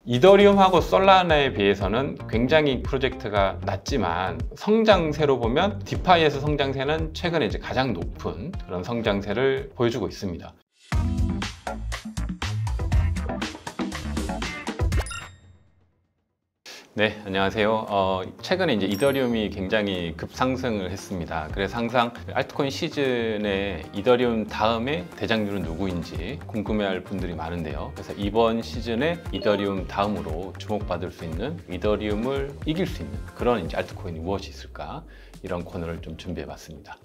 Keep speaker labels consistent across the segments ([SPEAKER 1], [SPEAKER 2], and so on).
[SPEAKER 1] 이더리움하고 솔라나에 비해서는 굉장히 프로젝트가 낮지만 성장세로 보면 디파이에서 성장세는 최근에 이제 가장 높은 그런 성장세를 보여주고 있습니다. 네, 안녕하세요. 최근에 이제 이더리움이 굉장히 급상승을 했습니다. 그래서 항상 알트코인 시즌에 이더리움 다음에 대장주는 누구인지 궁금해할 분들이 많은데요. 그래서 이번 시즌에 이더리움 다음으로 주목받을 수 있는, 이더리움을 이길 수 있는 그런 이제 알트코인이 무엇이 있을까, 이런 코너를 좀 준비해봤습니다.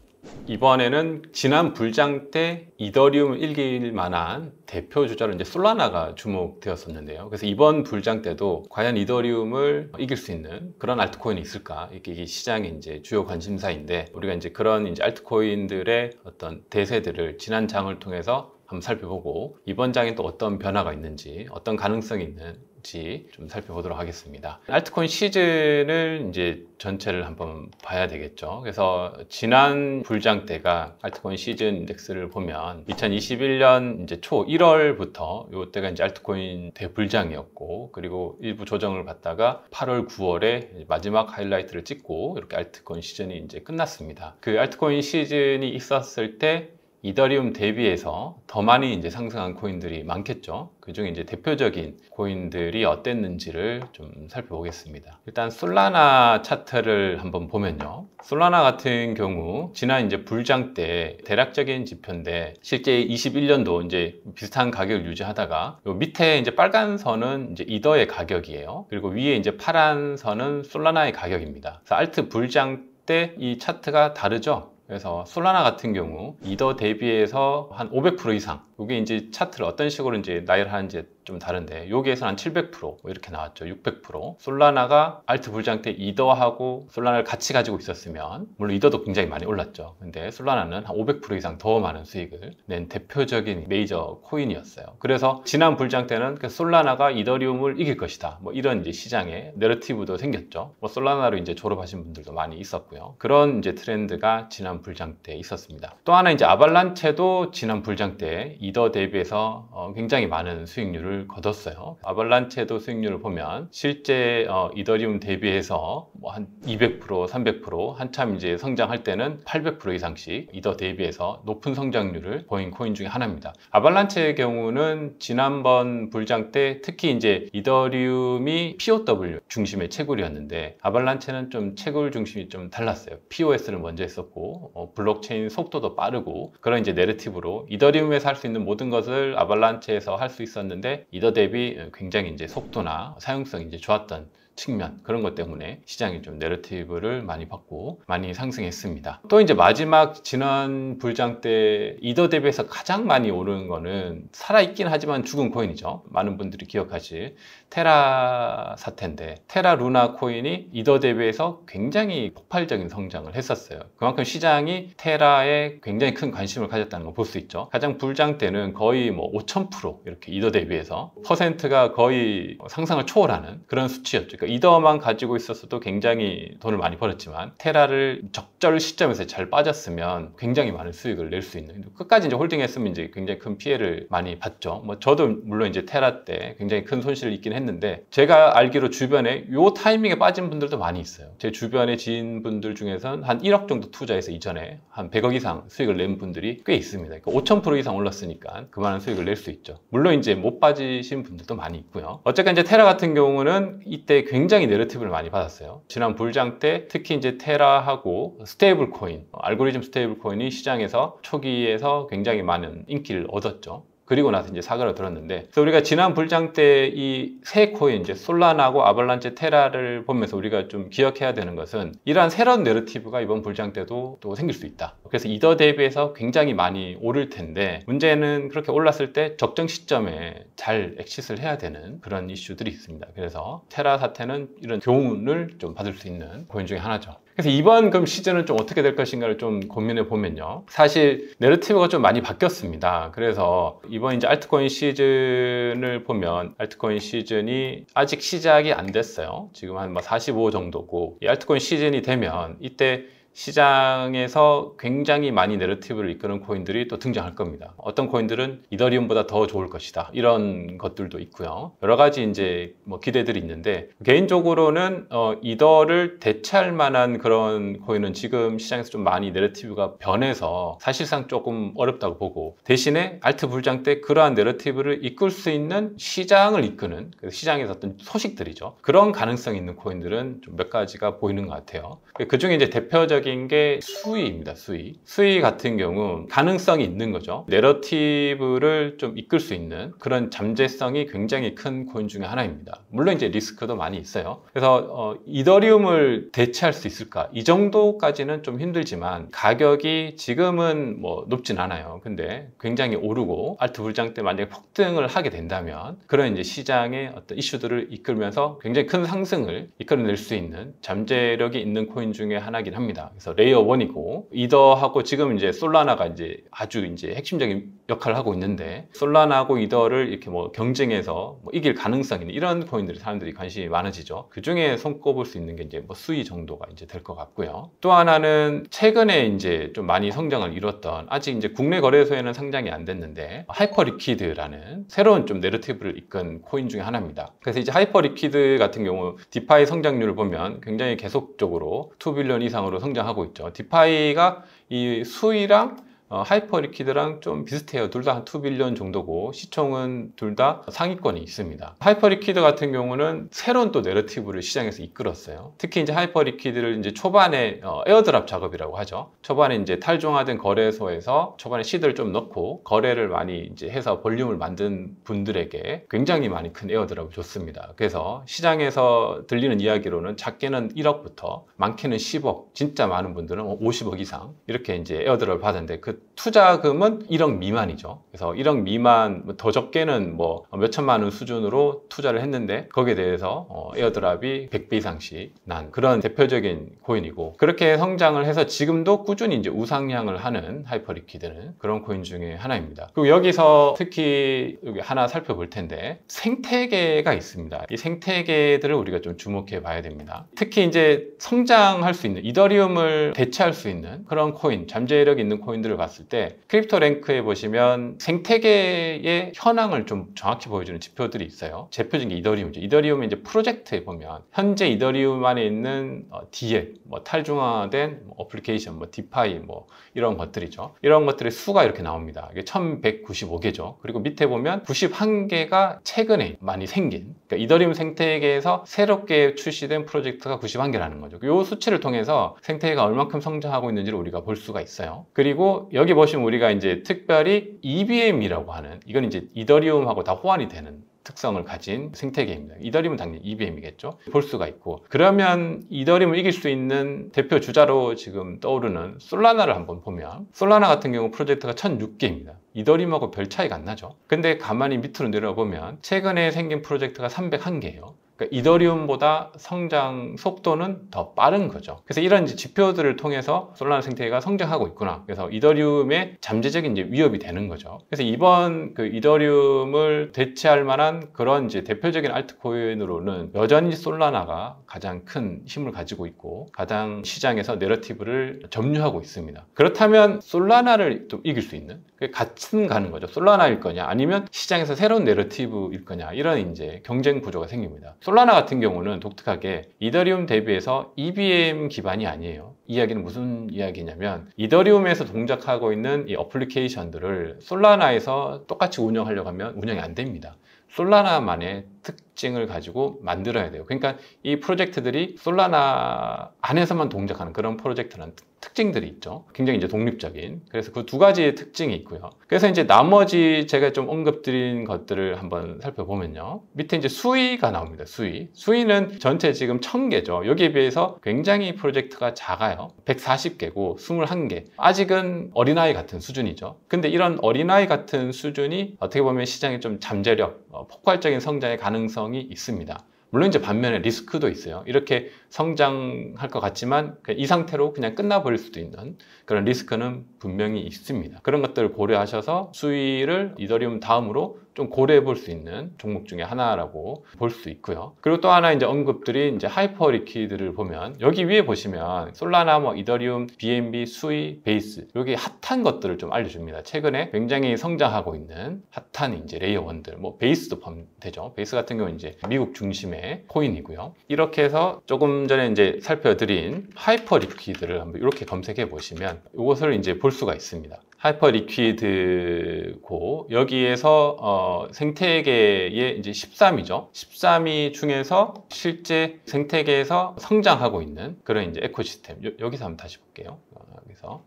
[SPEAKER 1] 이번에는 지난 불장 때 이더리움을 이길 만한 대표 주자로 이제 솔라나가 주목되었었는데요. 그래서 이번 불장 때도 과연 이더리움을 이길 수 있는 그런 알트코인이 있을까? 이게 시장의 이제 주요 관심사인데, 우리가 이제 그런 이제 알트코인들의 어떤 대세들을 지난 장을 통해서 한번 살펴보고, 이번 장에 또 어떤 변화가 있는지, 어떤 가능성이 있는지 좀 살펴보도록 하겠습니다. 알트코인 시즌을 이제 전체를 한번 봐야 되겠죠. 그래서 지난 불장 때가 알트코인 시즌 인덱스를 보면 2021년 이제 초 1월부터 이때가 이제 알트코인 대불장이었고, 그리고 일부 조정을 받다가 8월, 9월에 마지막 하이라이트를 찍고 이렇게 알트코인 시즌이 이제 끝났습니다. 그 알트코인 시즌이 있었을 때 이더리움 대비해서 더 많이 이제 상승한 코인들이 많겠죠. 그중에 이제 대표적인 코인들이 어땠는지를 좀 살펴보겠습니다. 일단 솔라나 차트를 한번 보면요. 솔라나 같은 경우 지난 이제 불장 때 대략적인 지표인데, 실제 21년도 이제 비슷한 가격을 유지하다가 요 밑에 이제 빨간 선은 이제 이더의 가격이에요. 그리고 위에 이제 파란 선은 솔라나의 가격입니다. 그래서 알트 불장 때 이 차트가 다르죠. 그래서 솔라나 같은 경우 이더 대비해서 한 500% 이상, 이게 이제 차트를 어떤 식으로 이제 나열하는지 좀 다른데, 여기에서 한 700% 이렇게 나왔죠. 600%. 솔라나가 알트 불장 때 이더하고 솔라나를 같이 가지고 있었으면, 물론 이더도 굉장히 많이 올랐죠. 근데 솔라나는 한 500% 이상 더 많은 수익을 낸 대표적인 메이저 코인이었어요. 그래서 지난 불장 때는 솔라나가 이더리움을 이길 것이다, 뭐 이런 이제 시장의 내러티브도 생겼죠. 뭐 솔라나로 이제 졸업하신 분들도 많이 있었고요. 그런 이제 트렌드가 지난 불장 때 있었습니다. 또 하나 이제 아발란체도 지난 불장 때 이더 대비해서 굉장히 많은 수익률을 거뒀어요. 아발란체도 수익률을 보면 실제 이더리움 대비해서 뭐 한 200%, 300%, 한참 이제 성장할 때는 800% 이상씩 이더 대비해서 높은 성장률을 보인 코인 중에 하나입니다. 아발란체의 경우는 지난번 불장 때 특히 이제 이더리움이 POW 중심의 채굴이었는데, 아발란체는 좀 채굴 중심이 좀 달랐어요. POS를 먼저 했었고 블록체인 속도도 빠르고, 그런 이제 내러티브로 이더리움에서 할 수 있는 모든 것을 아발란체에서 할 수 있었는데, 이더 대비 굉장히 이제 속도나 사용성이 이제 좋았던 측면, 그런 것 때문에 시장이 좀 내러티브를 많이 받고 많이 상승했습니다. 또 이제 마지막 지난 불장 때 이더 대비해서 가장 많이 오른 거는 살아있긴 하지만 죽은 코인이죠. 많은 분들이 기억하실 테라 사태인데, 테라 루나 코인이 이더 대비해서 굉장히 폭발적인 성장을 했었어요. 그만큼 시장이 테라에 굉장히 큰 관심을 가졌다는 걸 볼 수 있죠. 가장 불장 때는 거의 뭐 5000% 이렇게 이더 대비해서 퍼센트가 거의 상상을 초월하는 그런 수치였죠. 그러니까 이더만 가지고 있었어도 굉장히 돈을 많이 벌었지만, 테라를 적절 시점에서 잘 빠졌으면 굉장히 많은 수익을 낼 수 있는, 끝까지 이제 홀딩했으면 이제 굉장히 큰 피해를 많이 봤죠. 뭐 저도 물론 이제 테라 때 굉장히 큰 손실을 입긴 했는데, 제가 알기로 주변에 요 타이밍에 빠진 분들도 많이 있어요. 제 주변의 지인분들 중에서는 한 1억 정도 투자해서 이전에 한 100억 이상 수익을 낸 분들이 꽤 있습니다. 그러니까 5000% 이상 올랐으니까 그만한 수익을 낼 수 있죠. 물론 이제 못 빠지신 분들도 많이 있고요. 어쨌든 이제 테라 같은 경우는 이때 굉장히 내러티브를 많이 받았어요. 지난 불장 때 특히 이제 테라하고 스테이블 코인, 알고리즘 스테이블 코인이 시장에서 초기에서 굉장히 많은 인기를 얻었죠. 그리고 나서 이제 사그라들었는데, 그래서 우리가 지난 불장 때 이 세 코인, 이제 솔라나하고 아발란체, 테라를 보면서 우리가 좀 기억해야 되는 것은, 이러한 새로운 내러티브가 이번 불장 때도 또 생길 수 있다. 그래서 이더 대비해서 굉장히 많이 오를 텐데, 문제는 그렇게 올랐을 때 적정 시점에 잘 엑싯을 해야 되는 그런 이슈들이 있습니다. 그래서 테라 사태는 이런 교훈을 좀 받을 수 있는 코인 중에 하나죠. 그래서 이번 그럼 시즌은 좀 어떻게 될 것인가를 좀 고민해 보면요, 사실 내러티브가 좀 많이 바뀌었습니다. 그래서 이번 이제 알트코인 시즌을 보면, 알트코인 시즌이 아직 시작이 안 됐어요. 지금 한 45 정도고, 이 알트코인 시즌이 되면 이때 시장에서 굉장히 많이 내러티브를 이끄는 코인들이 또 등장할 겁니다. 어떤 코인들은 이더리움보다 더 좋을 것이다, 이런 것들도 있고요. 여러 가지 이제 뭐 기대들이 있는데, 개인적으로는 이더를 대체할 만한 그런 코인은 지금 시장에서 좀 많이 내러티브가 변해서 사실상 조금 어렵다고 보고, 대신에 알트 불장 때 그러한 내러티브를 이끌 수 있는 시장을 이끄는, 시장에서 어떤 소식들이죠. 그런 가능성이 있는 코인들은 좀 몇 가지가 보이는 것 같아요. 그 중에 이제 대표적인 게 수위입니다. 수위 같은 경우 가능성이 있는 거죠. 내러티브를 좀 이끌 수 있는 그런 잠재성이 굉장히 큰 코인 중에 하나입니다. 물론 이제 리스크도 많이 있어요. 그래서 이더리움을 대체할 수 있을까? 이 정도까지는 좀 힘들지만 가격이 지금은 뭐 높진 않아요. 근데 굉장히 오르고 알트 불장 때 만약에 폭등을 하게 된다면 그런 이제 시장의 어떤 이슈들을 이끌면서 굉장히 큰 상승을 이끌어낼 수 있는 잠재력이 있는 코인 중에 하나긴 합니다. 그래서 레이어 1이고, 이더하고 지금 이제 솔라나가 이제 아주 이제 핵심적인 역할을 하고 있는데, 솔라나하고 이더를 이렇게 뭐 경쟁해서 뭐 이길 가능성이 있는 이런 코인들이 사람들이 관심이 많아지죠. 그 중에 손꼽을 수 있는 게 이제 뭐 수위 정도가 이제 될 것 같고요. 또 하나는 최근에 이제 좀 많이 성장을 이뤘던, 아직 이제 국내 거래소에는 상장이 안 됐는데, 하이퍼리퀴드라는 새로운 좀 내러티브를 이끈 코인 중에 하나입니다. 그래서 이제 하이퍼리퀴드 같은 경우 디파이 성장률을 보면 굉장히 계속적으로 2빌리언 이상으로 성장하고 있죠. 디파이가 이 수위랑 하이퍼리퀴드랑 좀 비슷해요. 둘 다 한 2빌리언 정도고, 시총은 둘 다 상위권이 있습니다. 하이퍼리퀴드 같은 경우는 새로운 또 내러티브를 시장에서 이끌었어요. 특히 이제 하이퍼리퀴드를 이제 초반에 에어드랍 작업이라고 하죠. 초반에 이제 탈중화된 거래소에서 초반에 시드를 좀 넣고 거래를 많이 이제 해서 볼륨을 만든 분들에게 굉장히 많이 큰 에어드랍을 줬습니다. 그래서 시장에서 들리는 이야기로는 작게는 1억부터 많게는 10억, 진짜 많은 분들은 50억 이상 이렇게 이제 에어드랍을 받았는데, 그 투자금은 1억 미만이죠. 그래서 1억 미만, 더 적게는 뭐 몇천만 원 수준으로 투자를 했는데 거기에 대해서 에어드랍이 100배 이상씩 난 그런 대표적인 코인이고, 그렇게 성장을 해서 지금도 꾸준히 이제 우상향을 하는 하이퍼리퀴드는 그런 코인 중에 하나입니다. 그리고 여기서 특히 여기 하나 살펴볼 텐데, 생태계가 있습니다. 이 생태계들을 우리가 좀 주목해 봐야 됩니다. 특히 이제 성장할 수 있는, 이더리움을 대체할 수 있는 그런 코인, 잠재력 있는 코인들을 봤을 때 크립토랭크에 보시면 생태계의 현황을 좀 정확히 보여주는 지표들이 있어요. 대표적인 게 이더리움이죠. 이더리움의 이제 프로젝트에 보면 현재 이더리움 안에 있는 DApp, 뭐 탈중화된 어플리케이션, 뭐 디파이, 뭐 이런 것들이죠. 이런 것들의 수가 이렇게 나옵니다. 이게 1195개죠. 그리고 밑에 보면 91개가 최근에 많이 생긴, 그러니까 이더리움 생태계에서 새롭게 출시된 프로젝트가 91개라는 거죠. 이 수치를 통해서 생태계가 얼만큼 성장하고 있는지를 우리가 볼 수가 있어요. 그리고 여기 보시면 우리가 이제 특별히 EVM이라고 하는, 이건 이제 이더리움하고 다 호환이 되는 특성을 가진 생태계입니다. 이더리움은 당연히 EVM이겠죠. 볼 수가 있고, 그러면 이더리움을 이길 수 있는 대표 주자로 지금 떠오르는 솔라나를 한번 보면, 솔라나 같은 경우 프로젝트가 1006개입니다. 이더리움하고 별 차이가 안 나죠. 근데 가만히 밑으로 내려보면 최근에 생긴 프로젝트가 301개예요. 그러니까 이더리움보다 성장 속도는 더 빠른 거죠. 그래서 이런 이제 지표들을 통해서 솔라나 생태계가 성장하고 있구나. 그래서 이더리움의 잠재적인 이제 위협이 되는 거죠. 그래서 이번 그 이더리움을 대체할 만한 그런 이제 대표적인 알트코인으로는 여전히 솔라나가 가장 큰 힘을 가지고 있고 가장 시장에서 내러티브를 점유하고 있습니다. 그렇다면 솔라나를 또 이길 수 있는, 같은 가는 거죠. 솔라나일 거냐 아니면 시장에서 새로운 내러티브일 거냐, 이런 이제 경쟁 구조가 생깁니다. 솔라나 같은 경우는 독특하게 이더리움 대비해서 EVM 기반이 아니에요. 이 이야기는 무슨 이야기냐면, 이더리움에서 동작하고 있는 이 어플리케이션들을 솔라나에서 똑같이 운영하려고 하면 운영이 안 됩니다. 솔라나만의 특징을 가지고 만들어야 돼요. 그러니까 이 프로젝트들이 솔라나 안에서만 동작하는 그런 프로젝트라는 특징들이 있죠. 굉장히 이제 독립적인. 그래서 그 두 가지의 특징이 있고요. 그래서 이제 나머지 제가 좀 언급드린 것들을 한번 살펴보면요. 밑에 이제 수위가 나옵니다. 수위는 전체 지금 1000개죠. 여기에 비해서 굉장히 프로젝트가 작아요. 140개고 21개. 아직은 어린아이 같은 수준이죠. 근데 이런 어린아이 같은 수준이 어떻게 보면 시장의 좀 잠재력, 폭발적인 성장의 가능성이 있습니다. 물론 이제 반면에 리스크도 있어요. 이렇게 성장할 것 같지만 이 상태로 그냥 끝나버릴 수도 있는 그런 리스크는 분명히 있습니다. 그런 것들을 고려하셔서 수위를 이더리움 다음으로 좀 고려해 볼 수 있는 종목 중에 하나라고 볼 수 있고요. 그리고 또 하나 이제 언급들이 이제 하이퍼 리퀴드를 보면 여기 위에 보시면 솔라나, 뭐 이더리움, BNB, 수이, 베이스 여기 핫한 것들을 좀 알려줍니다. 최근에 굉장히 성장하고 있는 핫한 이제 레이어 원들, 뭐 베이스도 포함되죠. 베이스 같은 경우는 이제 미국 중심의 코인이고요. 이렇게 해서 조금 전에 이제 살펴드린 하이퍼 리퀴드를 한번 이렇게 검색해 보시면 이것을 이제 볼 수가 있습니다. 하이퍼 리퀴드고 여기에서 생태계의 이제 13위죠. 13위 중에서 실제 생태계에서 성장하고 있는 그런 이제 에코시스템. 여기서 한번 다시 볼게요. 여기서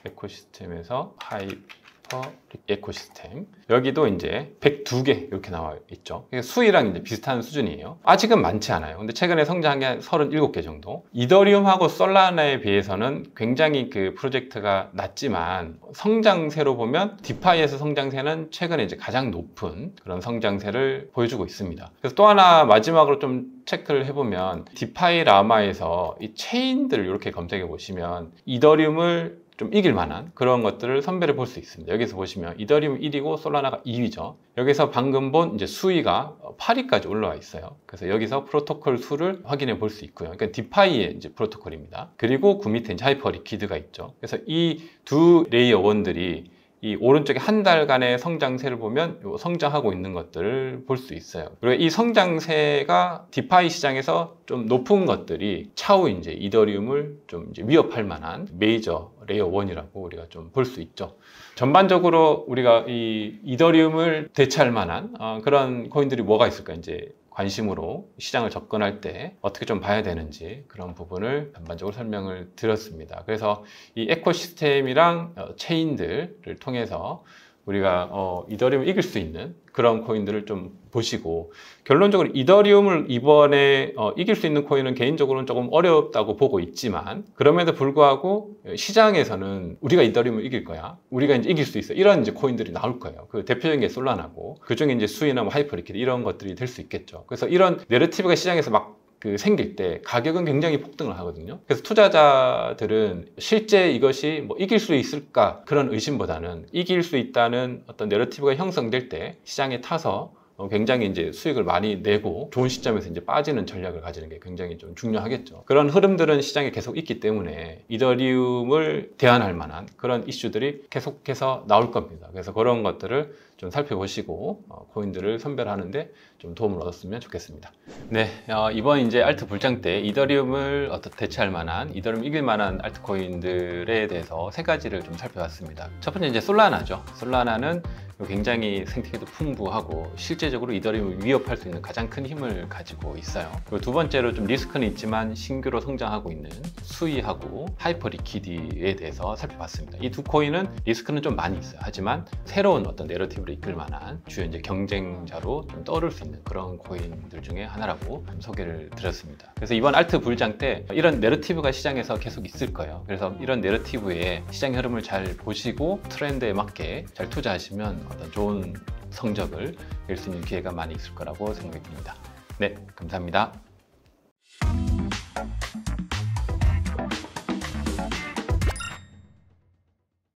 [SPEAKER 1] 에코시스템에서 하이퍼 에코시스템. 여기도 이제 102개 이렇게 나와 있죠. 수위랑 이제 비슷한 수준이에요. 아직은 많지 않아요. 근데 최근에 성장한 게 37개 정도. 이더리움하고 솔라나에 비해서는 굉장히 그 프로젝트가 낮지만 성장세로 보면 디파이에서 성장세는 최근에 이제 가장 높은 그런 성장세를 보여주고 있습니다. 그래서 또 하나 마지막으로 좀 체크를 해보면 디파이 라마에서 이 체인들을 이렇게 검색해 보시면 이더리움을 좀 이길 만한 그런 것들을 선별해 볼 수 있습니다. 여기서 보시면 이더리움 1위고 솔라나가 2위죠. 여기서 방금 본 이제 수위가 8위까지 올라와 있어요. 그래서 여기서 프로토콜 수를 확인해 볼 수 있고요. 그러니까 디파이의 이제 프로토콜입니다. 그리고 그 밑에 이제 하이퍼 리퀴드가 있죠. 그래서 이 두 레이어 원들이 이 오른쪽에 한 달간의 성장세를 보면 성장하고 있는 것들을 볼 수 있어요. 그리고 이 성장세가 디파이 시장에서 좀 높은 것들이 차후 이제 이더리움을 좀 이제 위협할 만한 메이저 레이어 1이라고 우리가 좀 볼 수 있죠. 전반적으로 우리가 이 이더리움을 대체할 만한 그런 코인들이 뭐가 있을까 이제 관심으로 시장을 접근할 때 어떻게 좀 봐야 되는지 그런 부분을 전반적으로 설명을 드렸습니다. 그래서 이 에코시스템이랑 체인들을 통해서 우리가 이더리움을 이길 수 있는 그런 코인들을 좀 보시고, 결론적으로 이더리움을 이번에 이길 수 있는 코인은 개인적으로는 조금 어렵다고 보고 있지만, 그럼에도 불구하고 시장에서는 우리가 이더리움을 이길 거야, 우리가 이제 이길 수 있어, 이런 이제 코인들이 나올 거예요. 그 대표적인 게 솔라나고, 그 중에 이제 수이나 뭐 하이퍼리퀴드 이런 것들이 될 수 있겠죠. 그래서 이런 내러티브가 시장에서 막 생길 때 가격은 굉장히 폭등을 하거든요. 그래서 투자자들은 실제 이것이 뭐 이길 수 있을까 그런 의심보다는 이길 수 있다는 어떤 내러티브가 형성될 때 시장에 타서 굉장히 이제 수익을 많이 내고 좋은 시점에서 이제 빠지는 전략을 가지는 게 굉장히 좀 중요하겠죠. 그런 흐름들은 시장에 계속 있기 때문에 이더리움을 대안할 만한 그런 이슈들이 계속해서 나올 겁니다. 그래서 그런 것들을 좀 살펴보시고 코인들을 선별하는데 좀 도움을 얻었으면 좋겠습니다. 네, 이번 이제 알트 불장 때 이더리움을 대체할 만한, 이더리움 이길 만한 알트코인들에 대해서 세 가지를 좀 살펴봤습니다. 첫 번째 이제 솔라나죠. 솔라나는 굉장히 생태계도 풍부하고 실제적으로 이더리움을 위협할 수 있는 가장 큰 힘을 가지고 있어요. 그리고 두 번째로 좀 리스크는 있지만 신규로 성장하고 있는 수이하고 하이퍼 리퀴드에 대해서 살펴봤습니다. 이 두 코인은 리스크는 좀 많이 있어요. 하지만 새로운 어떤 내러티브를 이끌 만한 주요 이제 경쟁자로 좀 떠오를 수 있는 그런 코인들 중에 하나라고 소개를 드렸습니다. 그래서 이번 알트 불장 때 이런 내러티브가 시장에서 계속 있을 거예요. 그래서 이런 내러티브의 시장 흐름을 잘 보시고 트렌드에 맞게 잘 투자하시면 어떤 좋은 성적을 낼 수 있는 기회가 많이 있을 거라고 생각이 듭니다. 네, 감사합니다.